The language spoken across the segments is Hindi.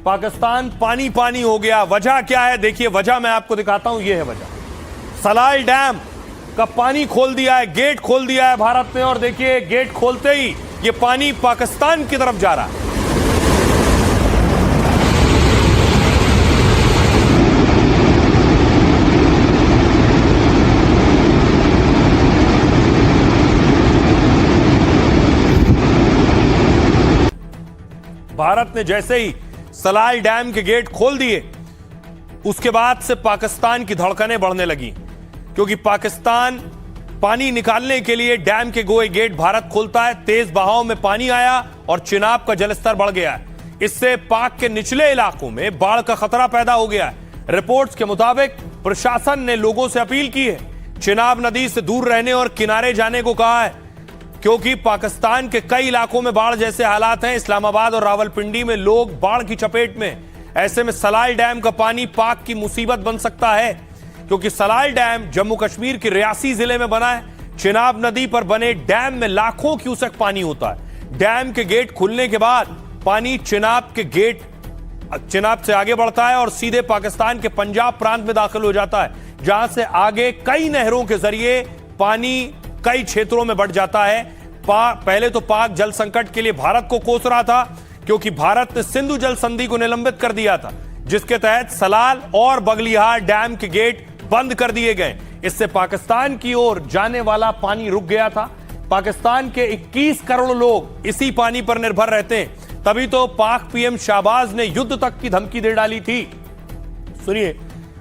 पाकिस्तान पानी पानी हो गया। वजह क्या है? देखिए वजह मैं आपको दिखाता हूं। यह है वजह। सलाल डैम का पानी खोल दिया है, गेट खोल दिया है भारत ने, और देखिए गेट खोलते ही यह पानी पाकिस्तान की तरफ जा रहा है। भारत ने जैसे ही सलाल डैम के गेट खोल दिए, उसके बाद से पाकिस्तान की धड़कनें बढ़ने लगी, क्योंकि पाकिस्तान पानी निकालने के लिए डैम के गोए गेट भारत खोलता है। तेज बहाव में पानी आया और चिनाब का जलस्तर बढ़ गया है। इससे पाक के निचले इलाकों में बाढ़ का खतरा पैदा हो गया है। रिपोर्ट्स के मुताबिक प्रशासन ने लोगों से अपील की है, चिनाब नदी से दूर रहने और किनारे जाने को कहा है, क्योंकि पाकिस्तान के कई इलाकों में बाढ़ जैसे हालात हैं। इस्लामाबाद और रावलपिंडी में लोग बाढ़ की चपेट में। ऐसे में सलाल डैम का पानी पाक की मुसीबत बन सकता है, क्योंकि सलाल डैम जम्मू कश्मीर के रियासी जिले में बना है। चिनाब नदी पर बने डैम में लाखों क्यूसेक पानी होता है। डैम के गेट खुलने के बाद पानी चिनाब से आगे बढ़ता है और सीधे पाकिस्तान के पंजाब प्रांत में दाखिल हो जाता है, जहां से आगे कई नहरों के जरिए पानी कई क्षेत्रों में बढ़ जाता है। पहले तो पाक जल संकट के लिए भारत को कोस रहा था, क्योंकि भारत ने सिंधु जल संधि को निलंबित कर दिया था, जिसके तहत सलाल और बगलिहार डैम के गेट बंद कर दिए गए। इससे पाकिस्तान की ओर जाने वाला पानी रुक गया था। पाकिस्तान के 21 करोड़ लोग इसी पानी पर निर्भर रहते हैं। तभी तो पाक पीएम शाहबाज ने युद्ध तक की धमकी दे डाली थी। सुनिए,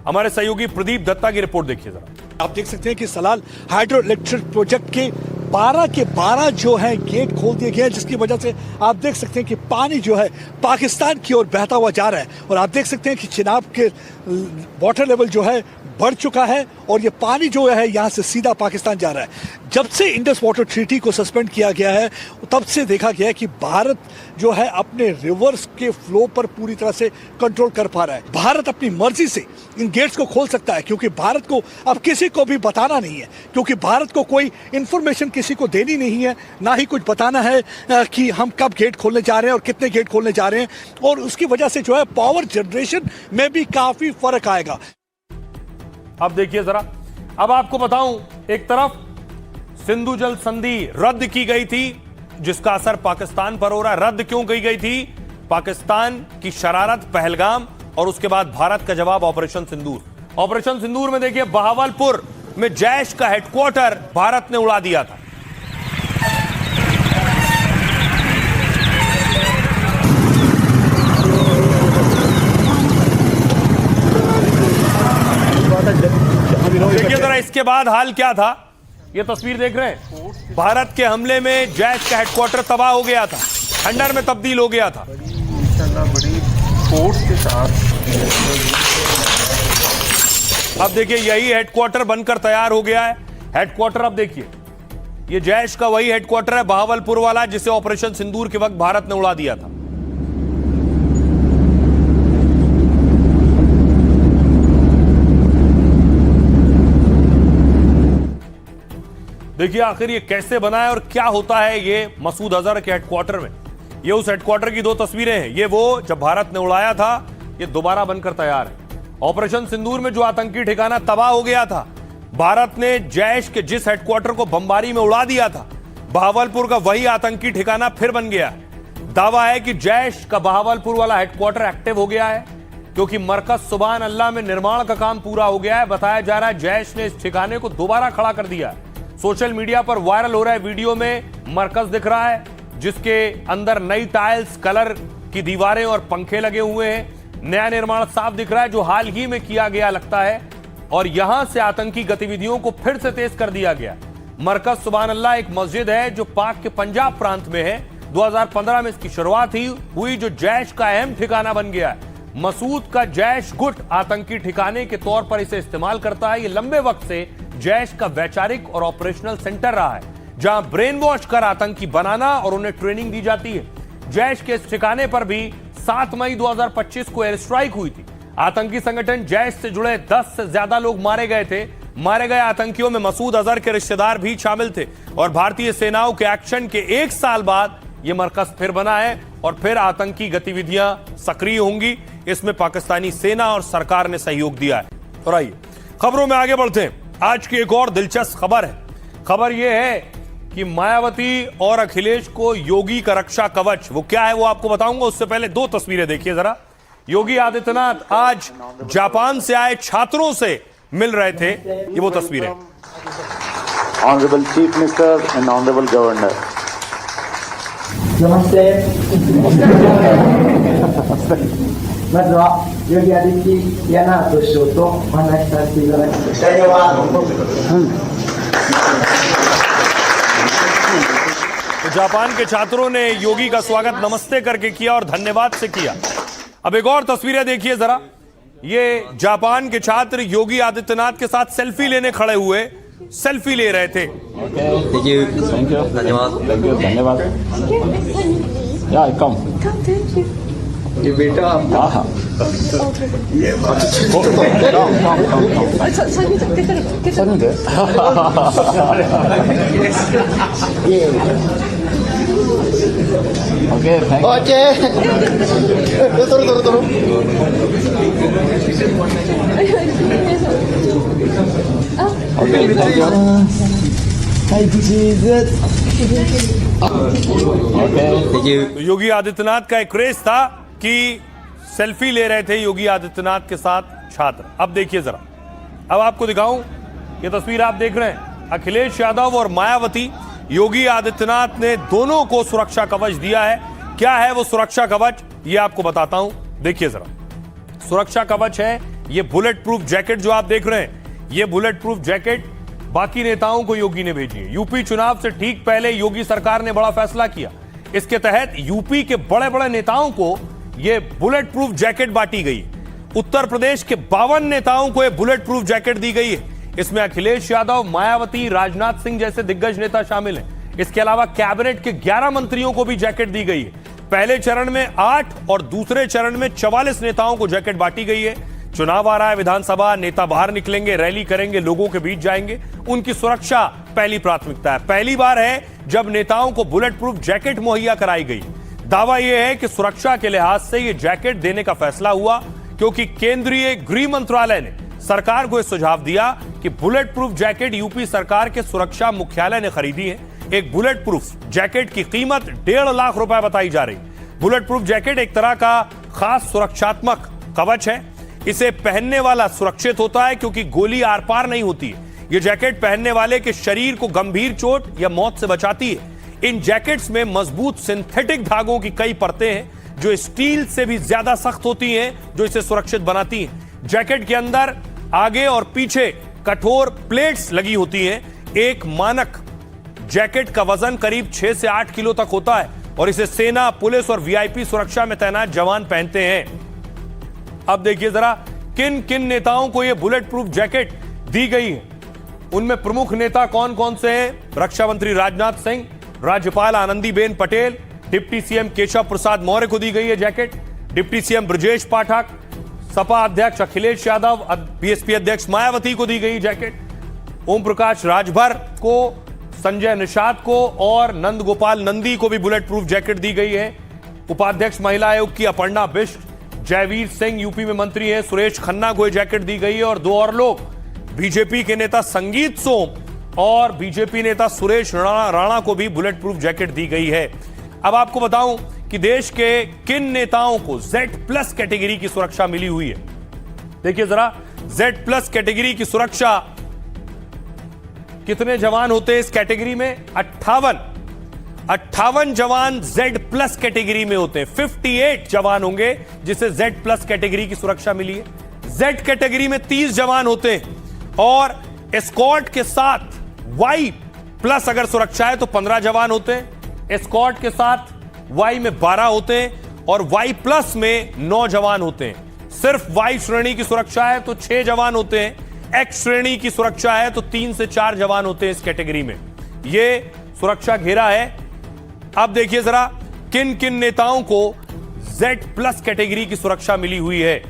हमारे सहयोगी प्रदीप दत्ता की रिपोर्ट देखिए जरा। आप देख सकते हैं कि सलाल हाइड्रो इलेक्ट्रिक प्रोजेक्ट के 12 के 12 जो है गेट खोल दिए गए हैं, जिसकी वजह से आप देख सकते हैं कि पानी जो है पाकिस्तान की ओर बहता हुआ जा रहा है। और आप देख सकते हैं कि चिनाब के वाटर लेवल जो है बढ़ चुका है और ये पानी जो है यहाँ से सीधा पाकिस्तान जा रहा है। जब से इंडस वाटर ट्रीटी को सस्पेंड किया गया है, तब से देखा गया है कि भारत जो है अपने रिवर्स के फ्लो पर पूरी तरह से कंट्रोल कर पा रहा है। भारत अपनी मर्जी से इन गेट्स को खोल सकता है, क्योंकि भारत को अब किसी को भी बताना नहीं है, क्योंकि भारत को कोई इंफॉर्मेशन किसी को देनी नहीं है, ना ही कुछ बताना है कि हम कब गेट खोलने जा रहे हैं और कितने गेट खोलने जा रहे हैं। और उसकी वजह से जो है पावर जनरेशन में भी काफी फर्क आएगा। अब देखिए जरा, अब आपको बताऊं, एक तरफ सिंधु जल संधि रद्द की गई थी, जिसका असर पाकिस्तान पर हो रहा है। रद्द क्यों की गई थी? पाकिस्तान की शरारत पहलगाम और उसके बाद भारत का जवाब ऑपरेशन सिंदूर। ऑपरेशन सिंदूर में देखिए, बहावलपुर में जैश का हेडक्वार्टर भारत ने उड़ा दिया था। देखिए जरा इसके बाद हाल क्या था, ये तस्वीर देख रहे हैं। भारत के हमले में जैश का हेडक्वार्टर तबाह हो गया था, खंडर में तब्दील हो गया था। बड़ी फोर्स के साथ अब देखिए यही हेडक्वार्टर बनकर तैयार हो गया है। हेडक्वार्टर अब देखिए, ये जैश का वही हेडक्वार्टर है बहावलपुर वाला, जिसे ऑपरेशन सिंदूर के वक्त भारत ने उड़ा दिया था। देखिए आखिर ये कैसे बना है और क्या होता है ये मसूद अजहर के हेडक्वार्टर में। ये उस हेडक्वार्टर की दो तस्वीरें हैं। ये वो जब भारत ने उड़ाया था, ये दोबारा बनकर तैयार है। ऑपरेशन सिंदूर में जो आतंकी ठिकाना तबाह हो गया था, भारत ने जैश के जिस हेडक्वार्टर को बमबारी में उड़ा दिया था, बहावलपुर का वही आतंकी ठिकाना फिर बन गया। दावा है कि जैश का बहावलपुर वाला हेडक्वार्टर एक्टिव हो गया है, क्योंकि मरकज सुभान अल्लाह में निर्माण का काम पूरा हो गया है। बताया जा रहा है जैश ने इस ठिकाने को दोबारा खड़ा कर दिया है। सोशल मीडिया पर वायरल हो रहा है वीडियो में मरकज दिख रहा है, जिसके अंदर नई टाइल्स, कलर की दीवारें और पंखे लगे हुए हैं। नया निर्माण साफ दिख रहा है, जो हाल ही में किया गया लगता है, और यहां से आतंकी गतिविधियों को फिर से तेज कर दिया गया। मरकज सुभान अल्लाह एक मस्जिद है जो पाक के पंजाब प्रांत में है। 2015 में इसकी शुरुआत हुई, जो जैश का अहम ठिकाना बन गया है। मसूद का जैश गुट आतंकी ठिकाने के तौर पर इसे इस्तेमाल करता है। ये लंबे वक्त से जैश का वैचारिक और ऑपरेशनल सेंटर रहा है, जहां ब्रेन वॉश कर आतंकी बनाना और उन्हें ट्रेनिंग दी जाती है। जैश के इस ठिकाने पर भी 7 मई 2025 को एयर स्ट्राइक हुई थी। आतंकी संगठन जैश से जुड़े 10 से ज्यादा लोग मारे गए थे। मारे गए आतंकियों में मसूद अजहर के रिश्तेदार भी शामिल थे, और भारतीय सेनाओं के एक्शन के 1 साल बाद यह मरकज फिर बना है। और फिर आतंकी गतिविधियां सक्रिय होंगी। इसमें पाकिस्तानी सेना और सरकार ने सहयोग दिया है। और आइए खबरों में आगे बढ़ते हैं। आज की एक और दिलचस्प खबर है। खबर यह है कि मायावती और अखिलेश को योगी का रक्षा कवच, वो क्या है वो आपको बताऊंगा। उससे पहले दो तस्वीरें देखिए जरा। योगी आदित्यनाथ आज जापान से आए छात्रों से मिल रहे थे। ये वो तस्वीरें। Honourable chief minister and honourable governor, नमस्ते। まずはヨギアディティヤナート首相とお話しさせていただきます。तो जापान के छात्रों ने योगी का स्वागत नमस्ते करके किया और धन्यवाद से किया। अब एक और तस्वीरें देखिए जरा। ये जापान के छात्र योगी आदित्यनाथ के साथ सेल्फी लेने खड़े हुए, सेल्फी ले रहे थे। थैंक यू, धन्यवाद। या कम ये बेटा हाँ ओके योगी आदित्यनाथ का एक क्रेज था कि सेल्फी ले रहे थे योगी आदित्यनाथ के साथ छात्र। अब देखिए जरा, अब आपको दिखाऊं ये तस्वीर आप देख रहे हैं। अखिलेश यादव और मायावती, योगी आदित्यनाथ ने दोनों को सुरक्षा कवच दिया है। क्या है वो सुरक्षा कवच, ये आपको बताता हूं। देखिए जरा, सुरक्षा कवच है ये बुलेट प्रूफ जैकेट जो आप देख रहे हैं। ये बुलेट प्रूफ जैकेट बाकी नेताओं को योगी ने भेजी है। यूपी चुनाव से ठीक पहले योगी सरकार ने बड़ा फैसला किया। इसके तहत यूपी के बड़े बड़े नेताओं को ये बुलेट प्रूफ जैकेट बांटी गई। उत्तर प्रदेश के 52 नेताओं को ये बुलेट प्रूफ जैकेट दी गई है। इसमें अखिलेश यादव, मायावती, राजनाथ सिंह जैसे दिग्गज नेता शामिल हैं। इसके अलावा कैबिनेट के 11 मंत्रियों को भी जैकेट दी गई है। पहले चरण में 8 और दूसरे चरण में 44 नेताओं को जैकेट बांटी गई है। चुनाव आ रहा है, विधानसभा, नेता बाहर निकलेंगे, रैली करेंगे, लोगों के बीच जाएंगे। उनकी सुरक्षा पहली प्राथमिकता है। पहली बार है जब नेताओं को बुलेट प्रूफ जैकेट मुहैया कराई गई। दावा यह है कि सुरक्षा के लिहाज से यह जैकेट देने का फैसला हुआ क्योंकि केंद्रीय गृह मंत्रालय ने सरकार को यह सुझाव दिया कि बुलेट प्रूफ जैकेट यूपी सरकार के सुरक्षा मुख्यालय ने खरीदी है। एक बुलेट प्रूफ जैकेट की कीमत 1.5 लाख रुपए बताई जा रही। बुलेट प्रूफ जैकेट एक तरह का खास सुरक्षात्मक कवच है। इसे पहनने वाला सुरक्षित होता है क्योंकि गोली आर पार नहीं होती है। यह जैकेट पहनने वाले के शरीर को गंभीर चोट या मौत से बचाती है। इन जैकेट्स में मजबूत सिंथेटिक धागों की कई परतें हैं जो स्टील से भी ज्यादा सख्त होती हैं, जो इसे सुरक्षित बनाती हैं। जैकेट के अंदर आगे और पीछे कठोर प्लेट्स लगी होती हैं। एक मानक जैकेट का वजन करीब 6 से 8 किलो तक होता है और इसे सेना, पुलिस और वीआईपी सुरक्षा में तैनात जवान पहनते हैं। अब देखिए जरा किन किन नेताओं को यह बुलेट प्रूफ जैकेट दी गई है। उनमें प्रमुख नेता कौन कौन से हैं? रक्षा मंत्री राजनाथ सिंह, राज्यपाल आनंदीबेन पटेल, डिप्टी सीएम केशव प्रसाद मौर्य को दी गई है jacket, deputy CM Brajesh Pathak, Sapa अध्यक्ष अखिलेश यादव, बीएसपी अध्यक्ष मायावती को दी गई जैकेट, ओम प्रकाश राजभर को, संजय निषाद को और नंद गोपाल नंदी को भी बुलेट प्रूफ जैकेट दी गई है। उपाध्यक्ष महिला आयोग की अपर्णा बिष्ट, जयवीर सिंह यूपी में मंत्री है, सुरेश खन्ना को यह जैकेट दी गई है और दो और लोग, बीजेपी के नेता संगीत सोम और बीजेपी नेता सुरेश राणा को भी बुलेट प्रूफ जैकेट दी गई है। अब आपको बताऊं कि देश के किन नेताओं को Z+ कैटेगरी की सुरक्षा मिली हुई है। देखिए जरा, Z+ कैटेगरी की सुरक्षा, कितने जवान होते हैं इस कैटेगरी में? 58 जवान Z+ कैटेगरी में होते हैं। 58 जवान होंगे जिसे Z+ कैटेगरी की सुरक्षा मिली है। Z कैटेगरी में 30 जवान होते हैं और एस्कॉर्ट के साथ Y+ अगर सुरक्षा है तो 15 जवान होते हैं। एस्कॉर्ट के साथ Y में 12 होते हैं और Y+ में 9 जवान होते हैं। सिर्फ Y श्रेणी की सुरक्षा है तो 6 जवान होते हैं। X श्रेणी की सुरक्षा है तो 3 से 4 जवान होते हैं इस कैटेगरी में। यह सुरक्षा घेरा है। अब देखिए जरा किन किन नेताओं को Z+ कैटेगरी की सुरक्षा मिली हुई है।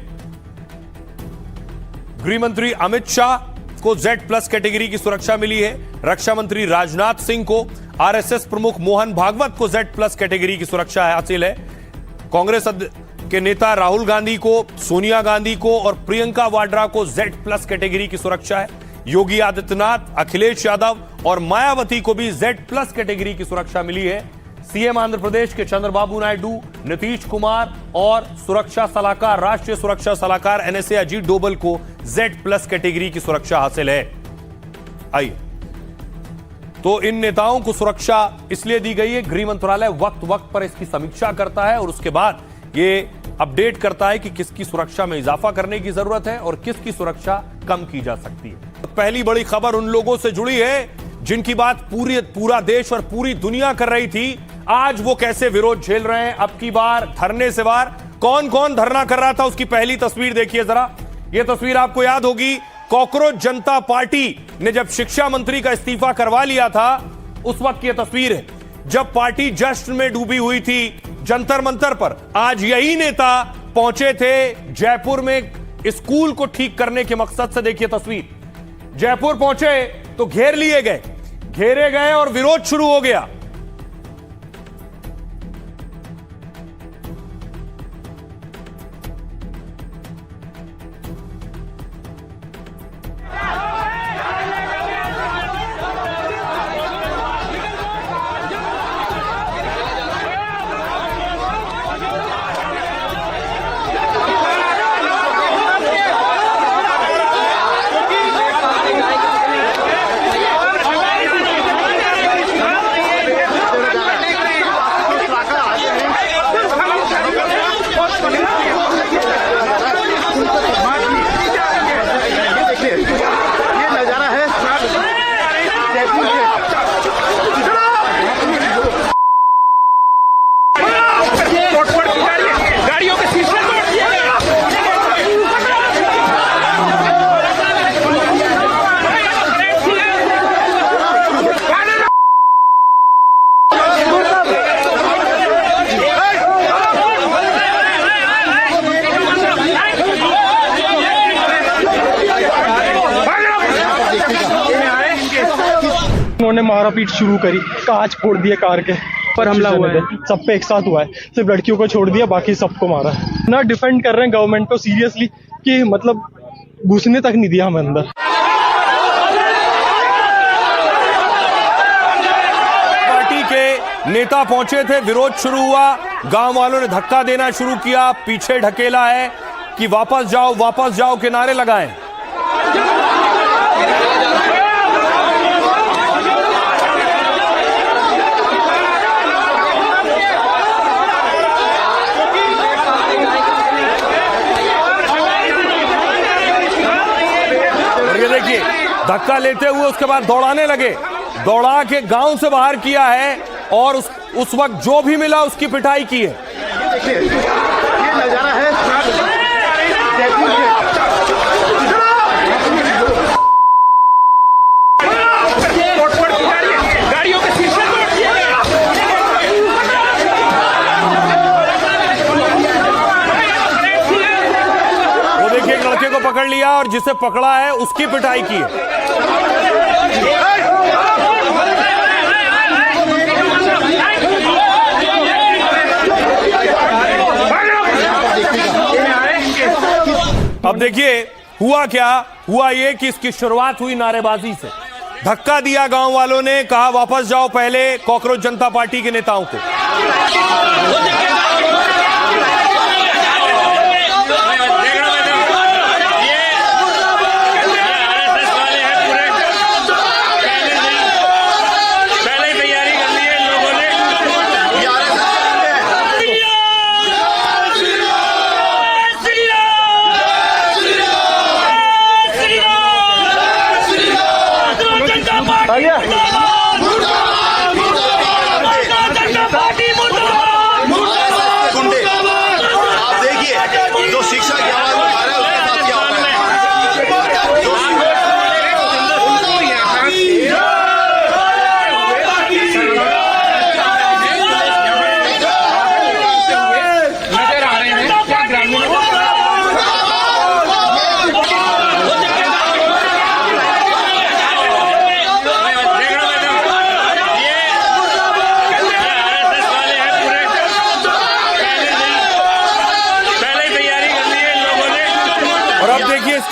गृह मंत्री अमित शाह को Z+ कैटेगरी की सुरक्षा मिली है। रक्षा मंत्री राजनाथ सिंह को, RSS प्रमुख मोहन भागवत को Z+ कैटेगरी की सुरक्षा हासिल है। कांग्रेस के नेता राहुल गांधी को, सोनिया गांधी को और प्रियंका वाड्रा को Z+ कैटेगरी की सुरक्षा है। योगी आदित्यनाथ, अखिलेश यादव और मायावती को भी Z+ कैटेगरी की सुरक्षा मिली है। सीएम आंध्र प्रदेश के चंद्रबाबू नायडू, नीतीश कुमार और सुरक्षा सलाहकार, राष्ट्रीय सुरक्षा सलाहकार NSA अजीत डोभाल को Z+ कैटेगरी की सुरक्षा हासिल है। आइए, तो इन नेताओं को सुरक्षा इसलिए दी गई है, गृह मंत्रालय वक्त वक्त पर इसकी समीक्षा करता है और उसके बाद ये अपडेट करता है कि किसकी सुरक्षा में इजाफा करने की जरूरत है और किसकी सुरक्षा कम की जा सकती है। पहली बड़ी खबर उन लोगों से जुड़ी है जिनकी बात पूरा देश और पूरी दुनिया कर रही थी। आज वो कैसे विरोध झेल रहे हैं, अब की बार धरने से बाहर। कौन कौन धरना कर रहा था उसकी पहली तस्वीर देखिए जरा। यह तस्वीर आपको याद होगी, कॉकरोच जनता पार्टी ने जब शिक्षा मंत्री का इस्तीफा करवा लिया था उस वक्त की तस्वीर है, जब पार्टी जश्न में डूबी हुई थी जंतर मंतर पर। आज यही नेता पहुंचे थे जयपुर में स्कूल को ठीक करने के मकसद से। देखिए तस्वीर, जयपुर पहुंचे तो घेरे गए और विरोध शुरू हो गया। उन्होंने मारापीट शुरू करी, कांच फोड़ दिए कार के, पर हमला हुआ है, सब पे एक साथ हुआ है। सिर्फ लड़कियों को छोड़ दिया, बाकी सबको मारा है ना। डिफेंड कर रहे हैं गवर्नमेंट को सीरियसली कि मतलब घुसने तक नहीं दिया हमें अंदर। पार्टी के नेता पहुंचे थे, विरोध शुरू हुआ, गांव वालों ने धक्का देना शुरू किया, पीछे ढकेला है कि वापस जाओ के नारे लगाए। देखिए धक्का लेते हुए उसके बाद दौड़ाने लगे, दौड़ा के गांव से बाहर किया है और उस वक्त जो भी मिला उसकी पिटाई की है। देखिए ये नजारा है गाड़ियों के शीशे तोड़ दिए गए। वो देखिए एक लड़के को पकड़ लिया और जिसे पकड़ा है उसकी पिटाई की है। अब देखिए हुआ क्या, हुआ ये कि इसकी शुरुआत हुई नारेबाजी से। धक्का दिया गांव वालों ने, कहा वापस जाओ पहले कॉकरोच जनता पार्टी के नेताओं को।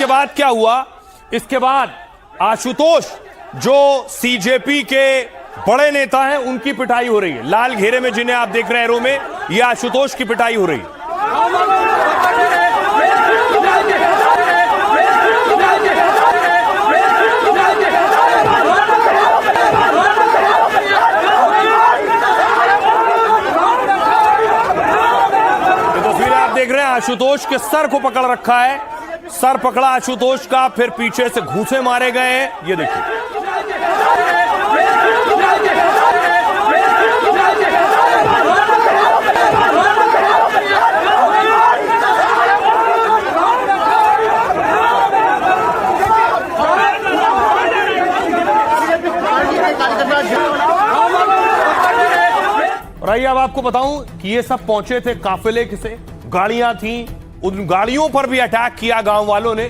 इसके बाद क्या हुआ? इसके बाद आशुतोष जो सीजेपी के बड़े नेता हैं उनकी पिटाई हो रही है। लाल घेरे में जिन्हें आप देख रहे हैं रो में, ये आशुतोष की पिटाई हो रही है। देख रहे हैं आशुतोष के सर को पकड़ रखा है, सर पकड़ा आशुतोष का, फिर पीछे से घूंसे मारे गए हैं। ये देखिए, और आइए अब आपको बताऊं कि ये सब पहुंचे थे काफिले से, गाड़ियां थी, उन गाड़ियों पर भी अटैक किया गांव वालों ने।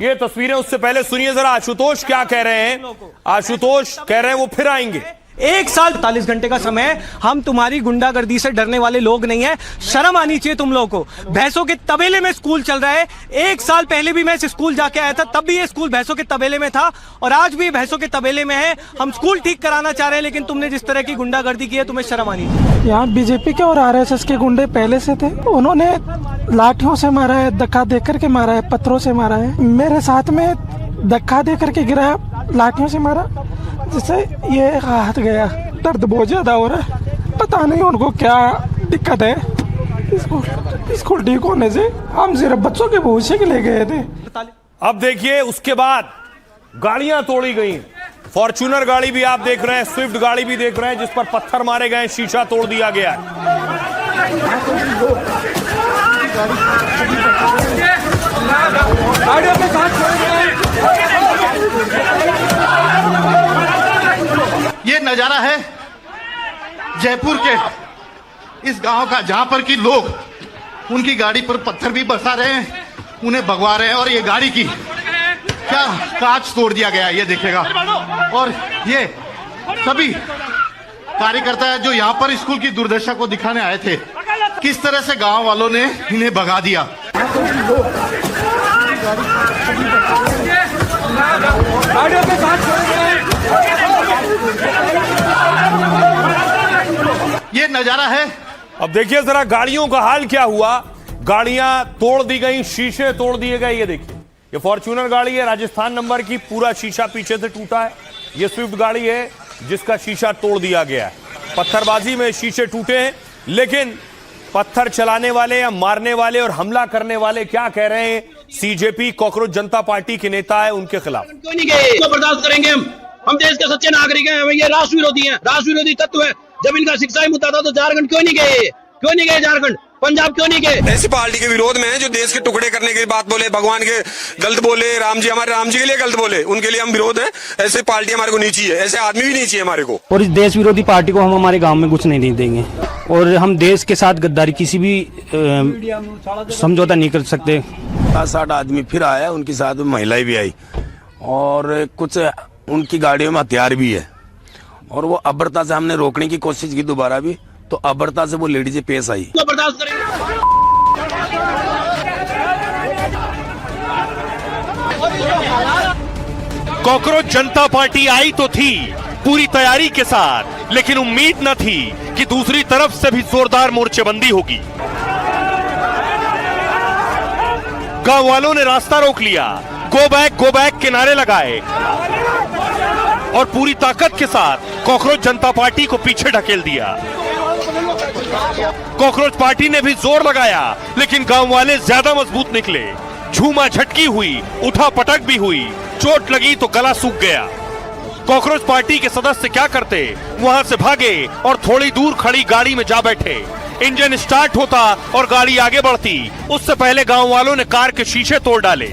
ये तस्वीरें, उससे पहले सुनिए जरा आशुतोष क्या कह रहे हैं। आशुतोष कह रहे हैं वो फिर आएंगे। 1 साल 48 घंटे का समय है, हम तुम्हारी गुंडागर्दी से डरने वाले लोग नहीं हैं। शर्म आनी चाहिए तुम लोगों को। भैंसों के तबेले में स्कूल चल रहा है। 1 साल पहले भी मैं इस स्कूल जाके आया था, तब भी ये स्कूल भैंसों के तबेले में था और आज भी भैंसों के तबेले में है। हम स्कूल ठीक कराना चाह रहे हैं, लेकिन तुमने जिस तरह की गुंडागर्दी की है, तुम्हें शर्म आनी चाहिए। यहाँ बीजेपी के और आरएसएस के गुंडे पहले से थे। उन्होंने लाठियों से मारा है, धक्का दे करके मारा है, पत्थरों से मारा है। मेरे साथ में धक्का दे करके गिराया, लाठियों से मारा, जिससे ये हाथ गया। दर्द बहुत ज्यादा हो रहा है, पता नहीं उनको क्या दिक्कत है। स्कूल ठीक होने से हम सिर्फ बच्चों के भविष्य के लिए गए थे। अब देखिए उसके बाद गाड़ियां तोड़ी गई। फॉर्च्यूनर गाड़ी भी आप देख रहे हैं, स्विफ्ट गाड़ी भी देख रहे हैं, जिस पर पत्थर मारे गए, शीशा तोड़ दिया गया है। ये नजारा है जयपुर के इस गांव का, जहां पर कि लोग उनकी गाड़ी पर पत्थर भी बरसा रहे हैं, उन्हें भगवा रहे हैं, और ये गाड़ी की क्या कांच तोड़ दिया गया है, ये देखेगा। और ये सभी कार्यकर्ता है जो यहाँ पर स्कूल की दुर्दशा को दिखाने आए थे, किस तरह से गांव वालों ने इन्हें भगा दिया। ये नजारा है। अब देखिए जरा गाड़ियों का हाल क्या हुआ। गाड़ियां तोड़ दी गई, शीशे तोड़ दिए गए। ये देखिए, ये फॉर्च्यूनर गाड़ी है, राजस्थान नंबर की, पूरा शीशा पीछे से टूटा है। ये स्विफ्ट गाड़ी है जिसका शीशा तोड़ दिया गया है। पत्थरबाजी में शीशे टूटे हैं, लेकिन पत्थर चलाने वाले या मारने वाले और हमला करने वाले क्या कह रहे हैं? सीजेपी कॉकरोच जनता पार्टी के नेता है, उनके खिलाफ। क्यों नहीं गए? तो बर्दाश्त करेंगे हम देश के सच्चे नागरिक हैं। ये राष्ट्र विरोधी हैं, राष्ट्र विरोधी तत्व है। जब इनका शिक्षा ही मुद्दा था तो झारखंड क्यों नहीं गए? क्यों नहीं गए झारखंड? पंजाब क्यों नहीं गए? ऐसी पार्टी के विरोध में है जो देश के टुकड़े करने की बात बोले, भगवान के गलत बोले, राम जी हमारे राम जी के लिए गलत बोले, उनके लिए हम विरोध है। ऐसे पार्टी हमारे को नहीं चाहिए, ऐसे आदमी भी नहीं चाहिए हमारे को। और इस देश विरोधी पार्टी को हम हमारे गांव में कुछ नहीं देंगे, और हम देश के साथ गद्दारी किसी भी समझौता नहीं कर सकते। 60 आदमी फिर आया, उनके साथ महिलाएं भी आई, और कुछ उनकी गाड़ियों में हथियार भी है, और वो अबरता से हमने रोकने की कोशिश की दोबारा भी, तो अबरता से वो लेडीजें पेश आई। तो बर्दाश्त करेंगे। कॉकरोच जनता पार्टी आई तो थी पूरी तैयारी के साथ, लेकिन उम्मीद न थी कि दूसरी तरफ से भी जोरदार मोर्चेबंदी होगी। गांव वालों ने रास्ता रोक लिया, गो बैक के नारे लगाए और पूरी ताकत के साथ कॉकरोच जनता पार्टी को पीछे ढकेल दिया। कॉकरोच पार्टी ने भी जोर लगाया, लेकिन गांव वाले ज्यादा मजबूत निकले। झूमा झटकी हुई, उठा पटक भी हुई, चोट लगी तो गला सूख गया। कॉकरोच पार्टी के सदस्य क्या करते, वहां से भागे और थोड़ी दूर खड़ी गाड़ी में जा बैठे। इंजन स्टार्ट होता और गाड़ी आगे बढ़ती, उससे पहले गांव वालों ने कार के शीशे तोड़ डाले।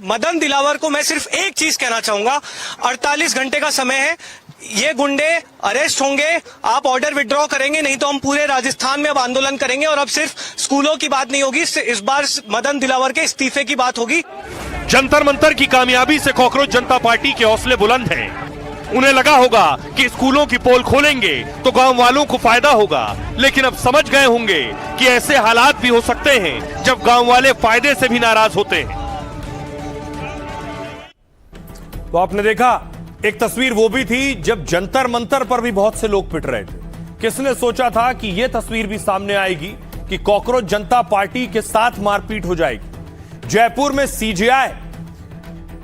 मदन दिलावर को मैं सिर्फ एक चीज कहना चाहूंगा, 48 घंटे का समय है, ये गुंडे अरेस्ट होंगे, आप ऑर्डर विड्रॉ करेंगे, नहीं तो हम पूरे राजस्थान में अब आंदोलन करेंगे। और अब सिर्फ स्कूलों की बात नहीं होगी, इस बार मदन दिलावर के इस्तीफे की बात होगी। जंतर मंतर की कामयाबी से कॉकरोच जनता पार्टी के हौसले बुलंद हैं। उन्हें लगा होगा कि स्कूलों की पोल खोलेंगे तो गांव वालों को फायदा होगा, लेकिन अब समझ गए होंगे कि ऐसे हालात भी हो सकते हैं जब गांव वाले फायदे से भी नाराज होते हैं। तो आपने देखा एक तस्वीर वो भी थी जब जंतर मंतर पर भी बहुत से लोग पिट रहे थे। किसने सोचा था कि यह तस्वीर भी सामने आएगी कि कॉकरोच जनता पार्टी के साथ मारपीट हो जाएगी। जयपुर में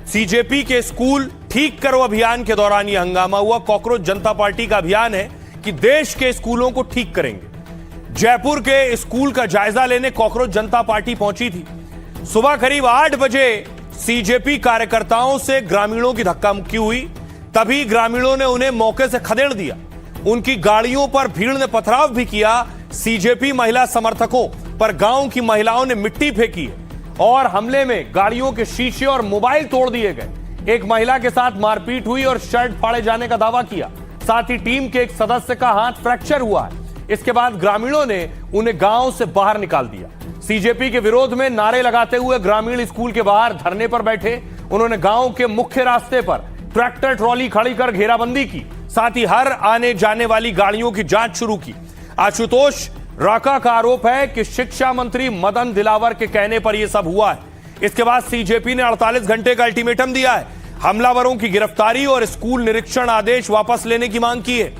सीजेपी के स्कूल ठीक करो अभियान के दौरान यह हंगामा हुआ। कॉकरोच जनता पार्टी का अभियान है कि देश के स्कूलों को ठीक करेंगे। जयपुर के स्कूल का जायजा लेने कॉकरोच जनता पार्टी पहुंची थी। सुबह करीब 8 बजे सीजेपी कार्यकर्ताओं से ग्रामीणों की धक्का मुक्की हुई। तभी ग्रामीणों ने उन्हें मौके से खदेड़ दिया। उनकी गाड़ियों पर भीड़ ने पथराव भी किया। सीजेपी महिला समर्थकों पर गांव की महिलाओं ने मिट्टी फेंकी है और हमले में गाड़ियों के शीशे और मोबाइल तोड़ दिए गए। एक महिला के साथ मारपीट हुई और शर्ट फाड़े जाने का दावा किया। साथ ही टीम के एक सदस्य का हाथ फ्रैक्चर हुआ है। इसके बाद ग्रामीणों ने उन्हें गांव से बाहर निकाल दिया। सीजेपी के विरोध में नारे लगाते हुए ग्रामीण स्कूल के बाहर धरने पर बैठे। उन्होंने गांव के मुख्य रास्ते पर ट्रैक्टर ट्रॉली खड़ी कर घेराबंदी की। साथ ही हर आने जाने वाली गाड़ियों की जांच शुरू की। आशुतोष राका का आरोप है कि शिक्षा मंत्री मदन दिलावर के कहने पर यह सब हुआ है। इसके बाद सीजेपी ने 48 घंटे का अल्टीमेटम दिया है। हमलावरों की गिरफ्तारी और स्कूल निरीक्षण आदेश वापस लेने की मांग की है।